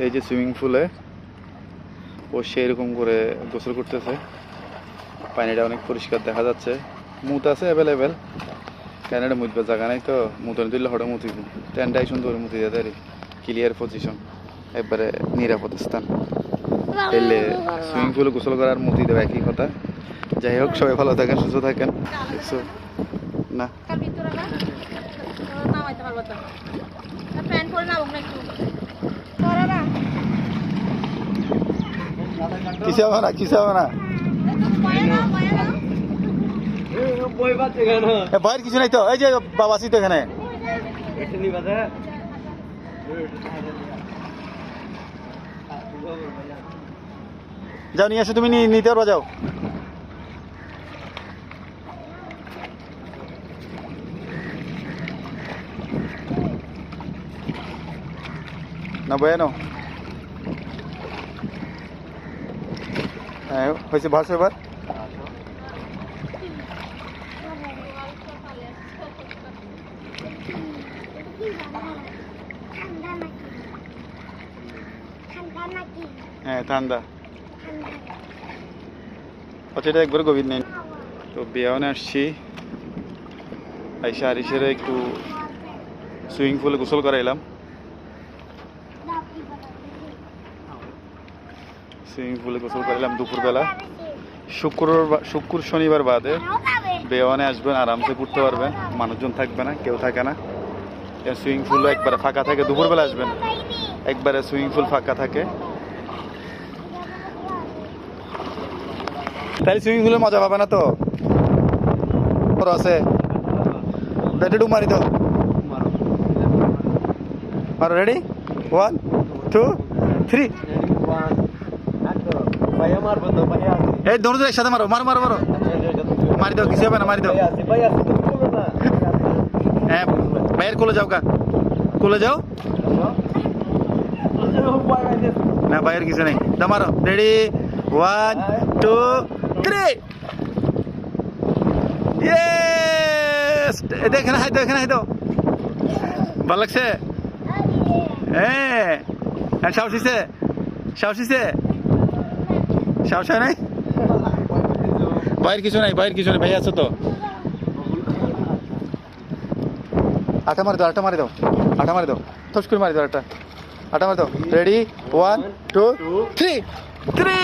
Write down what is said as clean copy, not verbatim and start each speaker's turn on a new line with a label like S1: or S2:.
S1: এই যে সুইমিং পুলে ও সেরকম করে গোসল করতেছে। পানিটা অনেক পরিষ্কার দেখা যাচ্ছে। মুত আছে অ্যাভেলেবেল, কেন এটা মুতবে জায়গা নাই তো, মুতনে দিলে হঠাৎ মুতিব। ট্যান্ডাই সুন্দর মুতি দিয়ে তারি ক্লিয়ার পজিশন, একবারে নিরাপদ স্থান। এলে সুইমিং পুলে গোসল করার মুতি দেবে একই কথা। যাই হোক, সবাই ভালো থাকেন, সুস্থ থাকেন। দেখছো না কিসে হবে না, কিসে হবে না, বাইরের কিছু নাই তো। এই যে বাবা আছি তো এখানে। যাও নিয়ে আসো, তুমি নিতে পারবা, যাও। না বয়ানো হ্যাঁ হয়েছে, ভাসো এবার। হ্যাঁ ঠান্ডা, আচ্ছা এটা একবার গভীর নেই তো। বিয়ানে আসছি, আইসা আরিসের একটু সুইমিং পুলে গোসল করাইলাম। সুইমিং পুলে গোসল করাইলাম দুপুরবেলা। শুক্র শনিবার বাদে বেওয়ানে আসবেন, আরামসে ঘুরতে পারবেন, মানুষজন থাকবে না, কেউ থাকে না। সুইমিং পুল একবারে ফাঁকা থাকে। দুপুরবেলা আসবেন, একবারে সুইমিং পুল ফাঁকা থাকে। তাহলে সুইমিং পুলে মজা পাবে না তো। আছে ব্যাটে ডুব মারি তো, মারো। রেডি, 1 2 3। এই দৌড় একসাথে মারো, মারো মারো মারো, মারি দাও, কিছু হবে না, মারি দাও। হ্যাঁ ভাইয়ের কোলে যাও, কোলে যাও। না ভাইয়ের কিছু নেই, দাও মারো। রেডি, 1 2 3। এখানে হাই দাও, এখানে হাই দাও। ভালো লাগছে? হ্যাঁ, সাহস হয়েছে, সাহস হয়েছে, সাহস হয় নাই। বাইরের কিছু নাই, বাইরের কিছু নেই, ভাই আছো তো। আটা মারি দাও, আটা মারি দাও, আটা মারি দাও, থস করে মারি দাও, আটা মারি দাও। রেডি, 1 2 3 3।